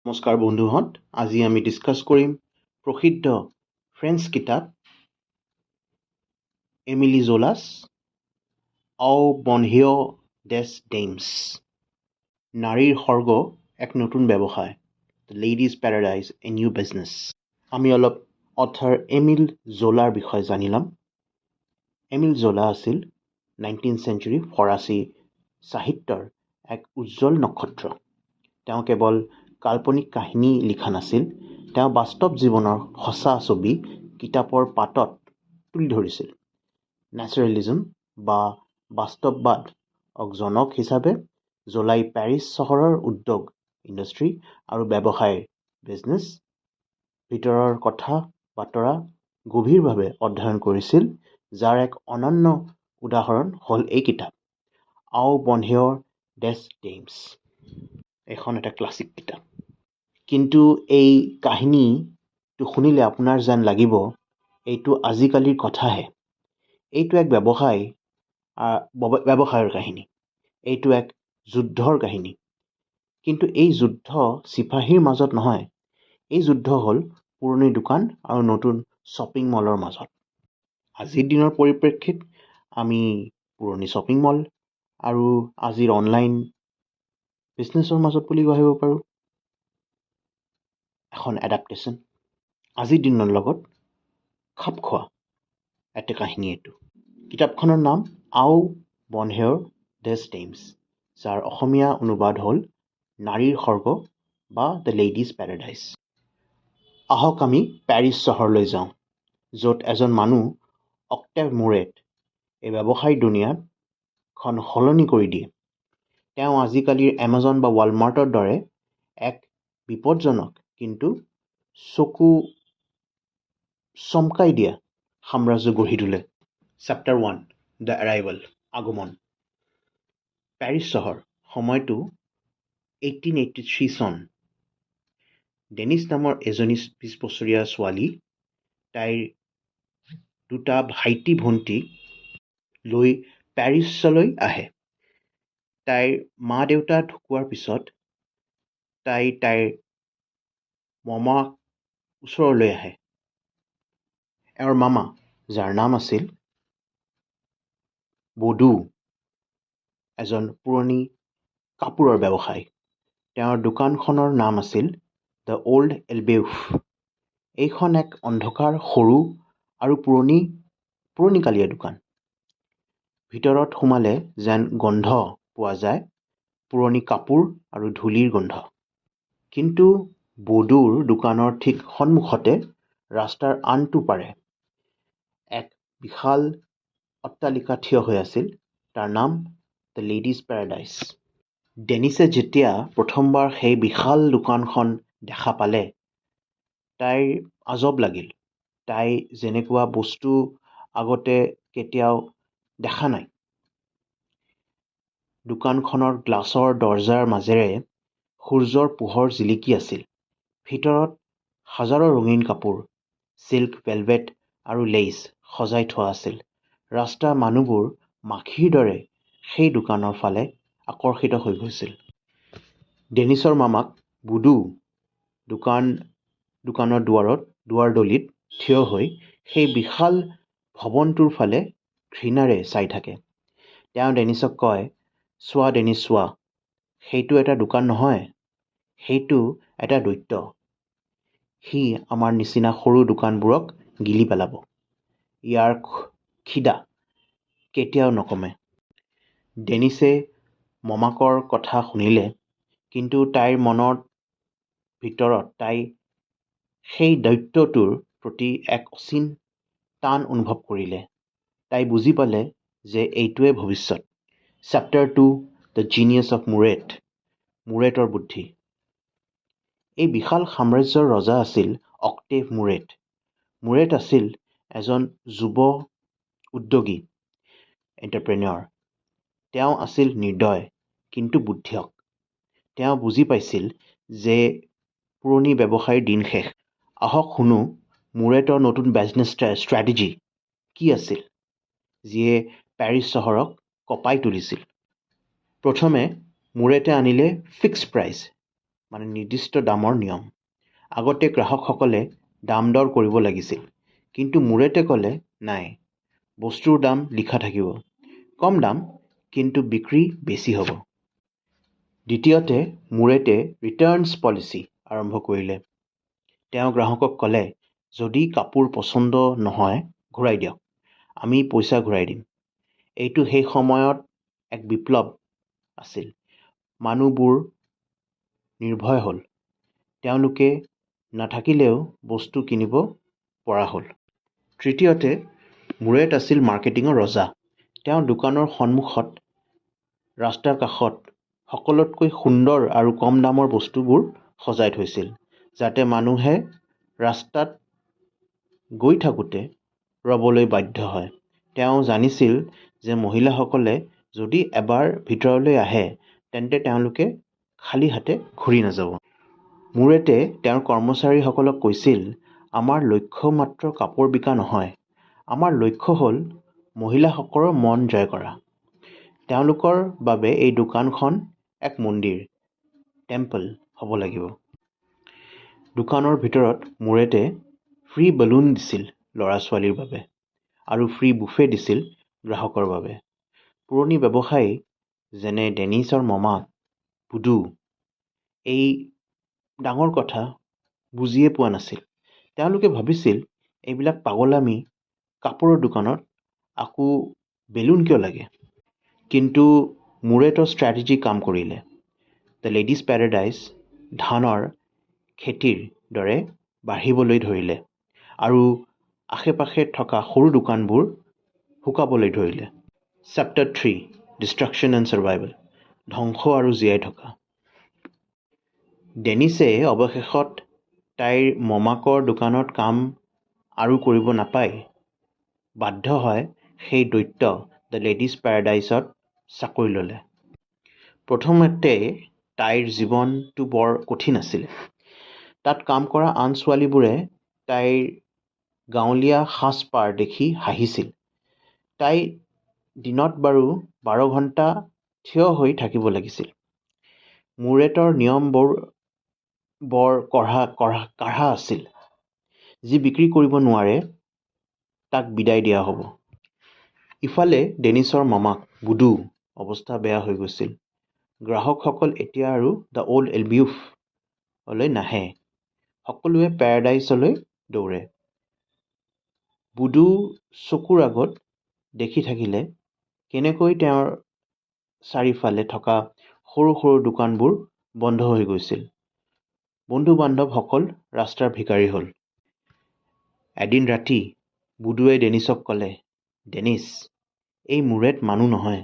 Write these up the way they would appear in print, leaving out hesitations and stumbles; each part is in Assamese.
নমস্কাৰ বন্ধুহঁত, আজি আমি ডিছকাছ কৰিম প্ৰসিদ্ধ ফ্ৰেঞ্চ কিতাপ এমিলি জোলাছ আও বনহিয় ডেছ ডেইমছ, নাৰীৰ সৰ্গ এক নতুন ব্যৱসায়, the ladies paradise a new business. আমি অলপ অথাৰ এমিল জোলাৰ বিষয়ে জানি ল'ম। এমিল জোলা আছিল 19th চেঞ্চুৰী ফৰাচী সাহিত্যৰ এক উজ্জ্বল নক্ষত্ৰ। তেওঁ কেৱল কাল্পনিক কাহিনী লিখা নাছিল, তেওঁ বাস্তৱ জীৱনৰ সঁচা ছবি কিতাপৰ পাতত তুলি ধৰিছিল। নেচাৰেলিজম বা বাস্তৱবাদক জনক হিচাপে জোলাই পেৰিছ চহৰৰ উদ্যোগ, ইণ্ডাষ্ট্ৰী আৰু ব্যৱসায়ৰ বিজনেছ ভিতৰৰ কথা বতৰা গভীৰভাৱে অধ্যয়ন কৰিছিল, যাৰ এক অনন্য উদাহৰণ হ'ল এই কিতাপ আও বনহিয় ডেছ ডেইমছ। এখন এটা ক্লাছিক কিতাপ, কিন্তু এই কাহিনীটো শুনিলে আপোনাৰ যেন লাগিব এইটো আজিকালিৰ কথাহে। এইটো এক ব্যৱসায়ৰ কাহিনী, এইটো এক যুদ্ধৰ কাহিনী। কিন্তু এই যুদ্ধ চিপাহীৰ মাজত নহয়, এই যুদ্ধ হ'ল পুৰণি দোকান আৰু নতুন শ্বপিং মলৰ মাজত। আজিৰ দিনৰ পৰিপ্ৰেক্ষিত আমি পুৰণি শ্বপিং মল আৰু আজিৰ অনলাইন বিজনেছৰ মাজত বুলি ভাবিব পাৰোঁ। এখন এডাপ্টেশ্যন, আজিৰ দিনৰ লগত খাপ খোৱা এটা কাহিনী এইটো। কিতাপখনৰ নাম আও বনহিয় ডেছ ডেইমছ, যাৰ অসমীয়া অনুবাদ হ'ল নাৰীৰ সৰ্গ বা দ্য লেডিজ পেৰাডাইজ। আহক আমি পেৰিছ চহৰলৈ যাওঁ, য'ত এজন মানুহ অক্টেভ মুৰেট এই ব্যৱসায়িক দুনিয়াখন সলনি কৰি দিয়ে। তেওঁ আজিকালিৰ এমাজন বা ৱালমাৰ্টৰ দৰে এক বিপদজনক কিন্তু চকু চমকাই দিয়া সাম্ৰাজ্য গঢ়ি তোলে। চেপ্টাৰ 1, দ্য এৰাইভেল, আগমন। পেৰিছ চহৰ, সময়টো 1883 চন। ডেনিছ নামৰ এজনী 20 বছৰীয়া ছোৱালী তাইৰ দুটা ভাইটি ভণ্টি লৈ পেৰিছলৈ আহে। তাইৰ মা দেউতা ঢুকোৱাৰ পিছত তাইৰ মামাক ওচৰলৈ আহে। এওঁৰ মামা, যাৰ নাম আছিল বডু, এজন পুৰণি কাপোৰৰ ব্যৱসায়ী। তেওঁৰ দোকানখনৰ নাম আছিল দ্য অল্ড এলবেউফ। এইখন এক অন্ধকাৰ, সৰু আৰু পুৰণিকালীয়া দোকান। ভিতৰত সোমালে যেন গন্ধ পোৱা যায়, পুৰণি কাপোৰ আৰু ধূলিৰ গোন্ধ। কিন্তু বডুৰ দোকানৰ ঠিক সন্মুখতে ৰাস্তাৰ আনটো পাৰে এক বিশাল অট্টালিকা থিয় হৈ আছিল, তাৰ নাম দ্য লেডিজ পেৰাডাইজ। ডেনিছে যেতিয়া প্ৰথমবাৰ সেই বিশাল দোকানখন দেখা পালে, তাইৰ আজব লাগিল। তাই যেনেকুৱা বস্তু আগতে কেতিয়াও দেখা নাই। দোকানখনৰ গ্লাছৰ দৰজাৰ মাজেৰে সূৰ্যৰ পোহৰ জিলিকি আছিল। ভিতৰত হাজাৰো ৰঙীন কাপোৰ, চিল্ক, ভেলভেট আৰু লেইচ সজাই থোৱা আছিল। ৰাস্তাৰ মানুহবোৰ মাখিৰ দৰে সেই দোকানৰ ফালে আকৰ্ষিত হৈ গৈছিল। ডেনিছৰ মামাক বুডু দোকানৰ দুৱাৰদলিত থিয় হৈ সেই বিশাল ভৱনটোৰ ফালে ঘৃণাৰে চাই থাকে। তেওঁ ডেনিছক কয়, চোৱা ডেনিছ, চোৱা, সেইটো এটা দোকান নহয়, সেইটো এটা দৈত্য। সি আমাৰ নিচিনা সৰু দোকানবোৰক গিলি পেলাব। ইয়াৰ খিদা কেতিয়াও নকমে। ডেনিছে মমাকৰ কথা শুনিলে, কিন্তু তাইৰ মনৰ ভিতৰত তাই সেই দৈত্যটোৰ প্ৰতি এক অচিন টান অনুভৱ কৰিলে। তাই বুজি পালে যে এইটোৱে ভৱিষ্যত। চেপ্টাৰ 2, দ্য জিনিয়াছ অফ মুৰেট, মুৰেটৰ বুদ্ধি। এই বিশাল সাম্ৰাজ্যৰ ৰজা আছিল অক্টেভ মুৰেট। মুৰেট আছিল এজন যুৱ উদ্যোগী, এণ্টাৰপ্ৰেনিয়ৰ। তেওঁ আছিল নিৰ্দয় কিন্তু বুদ্ধিয়ক। তেওঁ বুজি পাইছিল যে পুৰণি ব্যৱসায়ৰ দিন শেষ। আহক শুনো মুৰেটৰ নতুন বিজনেছ ষ্ট্ৰেটেজি কি আছিল, যিয়ে পেৰিছ চহৰক কঁপাই তুলিছিল। প্ৰথমে মুৰেটে আনিলে ফিক্সড প্ৰাইচ, মানে নিৰ্দিষ্ট দামৰ নিয়ম। আগতে গ্ৰাহকসকলে দাম দৰ কৰিব লাগিছিল, কিন্তু মুৰেটে ক'লে নাই, বস্তুৰ দাম লিখা থাকিব, কম দাম কিন্তু বিক্ৰী বেছি হ'ব। দ্বিতীয়তে মুৰেটে ৰিটাৰ্ণছ পলিচি আৰম্ভ কৰিলে। তেওঁ গ্ৰাহকক ক'লে, যদি কাপোৰ পচন্দ নহয় ঘূৰাই দিয়ক, আমি পইচা ঘূৰাই দিম। এইটো সেই সময়ত এক বিপ্লৱ আছিল। মানুহবোৰ নিৰ্ভয় হ'ল। তেওঁলোকে নাথাকিলেও বস্তু কিনিব পৰা হ'ল। তৃতীয়তে মুৰেট আছিল মাৰ্কেটিঙৰ ৰজা। তেওঁ দোকানৰ সন্মুখত, ৰাস্তাৰ কাষত সকলোতকৈ সুন্দৰ আৰু কম দামৰ বস্তুবোৰ সজাই থৈছিল, যাতে মানুহে ৰাস্তাত গৈ থাকোঁতে ৰ'বলৈ বাধ্য হয়। তেওঁ জানিছিল যে মহিলাসকলে যদি এবাৰ ভিতৰলৈ আহে তেন্তে তেওঁলোকে খালী হাতে ঘূৰি নাযাব। মুৰেটে তেওঁৰ কৰ্মচাৰীসকলক কৈছিল, আমাৰ লক্ষ্য মাত্ৰ কাপোৰ বিকা নহয়, আমাৰ লক্ষ্য হ'ল মহিলাসকলৰ মন জয় কৰা। তেওঁলোকৰ বাবে এই দোকানখন এক মন্দিৰ, টেম্পল হ'ব লাগিব। দোকানৰ ভিতৰত মুৰেটে ফ্ৰী বেলুন দিছিল ল'ৰা-ছোৱালীৰ বাবে আৰু ফ্ৰী বুফে দিছিল গ্ৰাহকৰ বাবে। পুৰণি ব্যৱসায়ী যেনে ডেনিছৰ মামাক বুডু এই ডাঙৰ কথা বুজিয়ে পোৱা নাছিল। তেওঁলোকে ভাবিছিল, এইবিলাক পাগলামি, কাপোৰৰ দোকানত আকৌ বেলুন কিয় লাগে? কিন্তু মুৰেটৰ ষ্ট্ৰেটেজি কাম কৰিলে। দ্য লেডিজ পেৰাডাইজ ধানৰ খেতিৰ দৰে বাঢ়িবলৈ ধৰিলে আৰু আশে-পাশে থকা সৰু দোকানবোৰ শুকাবলৈ ধৰিলে। চেপ্টাৰ 3 ডিষ্ট্ৰাকশ্যন এণ্ড ছাৰ্ভাইভেল ধ্বংস আৰু জীয়াই থকা। ডেনিছে অৱশেষত তাইৰ মমাকৰ দোকানত কাম আৰু কৰিব নাপায় বাধ্য হয় সেই দৈত্য দ্য লেডিজ পেৰাডাইজত চাকৰি ল'লে। প্ৰথমতে তাইৰ জীৱনটো বৰ কঠিন আছিলে। তাত কাম কৰা আন ছোৱালীবোৰে তাইৰ গাঁৱলীয়া সাজ-পাৰ দেখি হাঁহিছিল। তাই দিনত বাৰু 12 ঘণ্টা থিয় হৈ থাকিব লাগিছিল। মুৰেটৰ নিয়মবোৰ বৰ কাঢ়া আছিল। যি বিক্ৰী কৰিব নোৱাৰে তাক বিদায় দিয়া হ'ব। ইফালে ডেনিছৰ মামাক বুডু অৱস্থা বেয়া হৈ গৈছিল। গ্ৰাহকসকল এতিয়া আৰু দ্য অল্ড এলবিউফলৈ নাহে। সকলোৱে পেৰাডাইজলৈ দৌৰে। বুডু চকুৰ আগত দেখি থাকিলে কেনেকৈ তেওঁৰ চাৰিওফালে থকা সৰু সৰু দোকানবোৰ বন্ধ হৈ গৈছিল। বন্ধু-বান্ধৱসকল ৰাস্তাৰ ভিখাৰী হ'ল। এদিন ৰাতি বুডুৱে ডেনিছক ক'লে, ডেনিছ, এই মুৰেট মানুহ নহয়।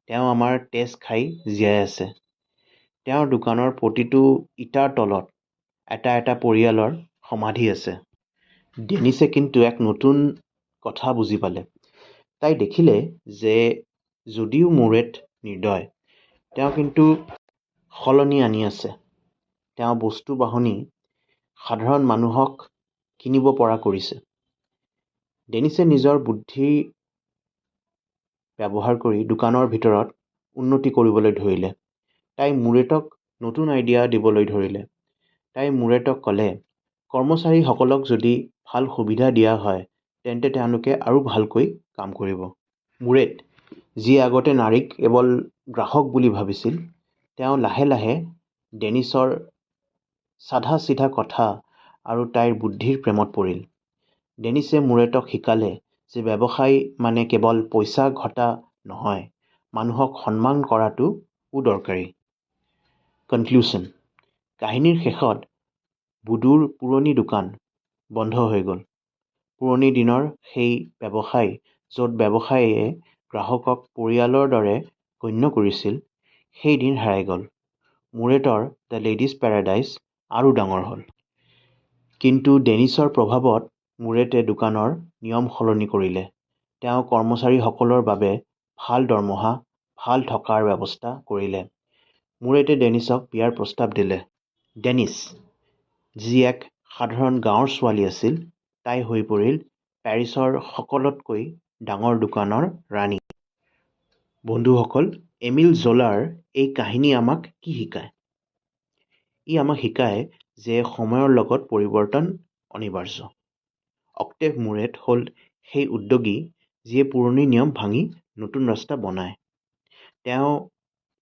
তেওঁ আমাৰ তেজ খাই জীয়াই আছে। তেওঁৰ দোকানৰ প্ৰতিটো ইটাৰ তলত এটা এটা পৰিয়ালৰ সমাধি আছে। ডেনিছে কিন্তু এক নতুন কথা বুজি পালে। তাই দেখিলে যে যদিও মুৰেট নিৰ্দয়, তেওঁ কিন্তু সলনি আনি আছে। তেওঁ বস্তু-বাহনি সাধাৰণ মানুহক কিনিব পৰা কৰিছে। ডেনিছে নিজৰ বুদ্ধি ব্যৱহাৰ কৰি দোকানৰ ভিতৰত উন্নতি কৰিবলৈ ধৰিলে। তাই মুৰেটক নতুন আইডিয়া দিবলৈ ধৰিলে। তাই মুৰেটক ক'লে, কৰ্মচাৰীসকলক যদি ভাল সুবিধা দিয়া হয় তেন্তে তেওঁলোকে আৰু ভালকৈ কাম কৰিব। মুৰেট, যি আগতে নাৰীক কেৱল গ্ৰাহক বুলি ভাবিছিল, তেওঁ লাহে লাহে ডেনিছৰ চাধা-চিধা কথা আৰু তাইৰ বুদ্ধিৰ প্ৰেমত পৰিল। ডেনিছে মুৰেটক শিকালে যে ব্যৱসায় মানে কেৱল পইচা ঘটা নহয়, মানুহক সন্মান কৰাটোও দৰকাৰী। কনক্লুশ্যন। কাহিনীৰ শেষত বুডুৰ পুৰণি দোকান বন্ধ হৈ গ'ল। পুৰণি দিনৰ সেই ব্যৱসায় য'ত ব্যৱসায়ীয়ে গ্ৰাহকক পৰিয়ালৰ দৰে গণ্য কৰিছিল, সেই দিন হেৰাই গ'ল। মুৰেটৰ দ্য লেডিজ পেৰাডাইজ আৰু ডাঙৰ হ'ল। কিন্তু ডেনিছৰ প্ৰভাৱত মুৰেটে দোকানৰ নিয়ম সলনি কৰিলে। তেওঁ কৰ্মচাৰীসকলৰ বাবে ভাল দৰমহা, ভাল থকাৰ ব্যৱস্থা কৰিলে। মুৰেটে ডেনিছক বিয়াৰ প্ৰস্তাৱ দিলে। ডেনিছ, যি এক সাধাৰণ গাঁৱৰ ছোৱালী আছিল, তাই হৈ পৰিল পেৰিছৰ সকলোতকৈ ডাঙৰ দোকানৰ ৰাণী। বন্ধুসকল, এমিল জোলাৰ এই কাহিনী আমাক কি শিকায়? ই আমাক শিকায় যে সময়ৰ লগত পৰিৱৰ্তন অনিবাৰ্য। অক্টেভ মুৰেট হ'ল সেই উদ্যোগী যিয়ে পুৰণি নিয়ম ভাঙি নতুন ৰাস্তা বনায়। তেওঁ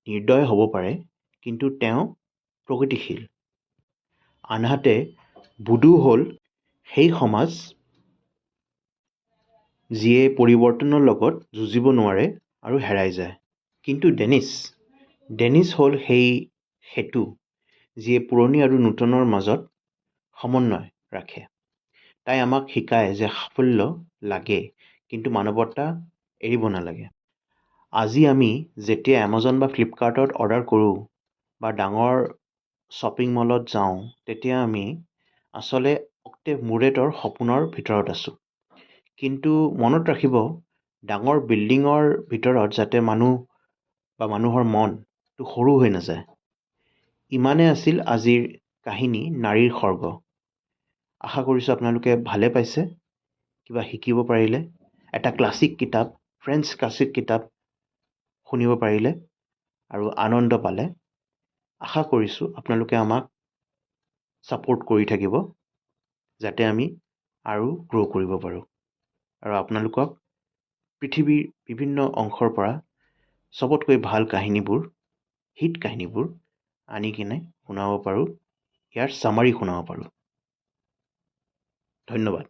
নিৰ্দয় হ'ব পাৰে, কিন্তু তেওঁ প্ৰগতিশীল। আনহাতে বুডু হ'ল সেই সমাজ যিয়ে পৰিৱৰ্তনৰ লগত যুঁজিব নোৱাৰে আৰু হেৰাই যায়। কিন্তু ডেনিছ হ'ল সেই সেতু যিয়ে পুৰণি আৰু নতুনৰ মাজত সমন্বয় ৰাখে। তাই আমাক শিকায় যে সাফল্য লাগে, কিন্তু মানৱতা এৰিব নালাগে। আজি আমি যেতিয়া এমাজন বা ফ্লিপকাৰ্টত অৰ্ডাৰ কৰোঁ বা ডাঙৰ শ্বপিং মলত যাওঁ, তেতিয়া আমি আচলতে অক্টেভ মুৰেটৰ সপোনৰ ভিতৰত আছোঁ। কিন্তু মনত ৰাখিব, ডাঙৰ বিল্ডিঙৰ ভিতৰত যাতে মানুহৰ মনটো সৰু হৈ নাযায়। ইমানে আছিল আজিৰ কাহিনী নাৰীৰ খৰ্গ। আশা কৰিছোঁ আপোনালোকে ভালে পাইছে, কিবা শিকিব পাৰিলে, এটা ফ্ৰেঞ্চ ক্লাছিক কিতাপ শুনিব পাৰিলে আৰু আনন্দ পালে। আশা কৰিছোঁ আপোনালোকে আমাক ছাপোৰ্ট কৰি থাকিব, যাতে আমি আৰু গ্ৰ' কৰিব পাৰোঁ। আৰু আপোনালোকক পৃথিৱীৰ বিভিন্ন অংশৰ পৰা চবতকৈ ভাল কাহিনীবোৰ, হিট কাহিনীবোৰ আনি কিনে শুনাব পাৰোঁ, ইয়াৰ চামাৰি শুনাব পাৰোঁ। ধন্যবাদ।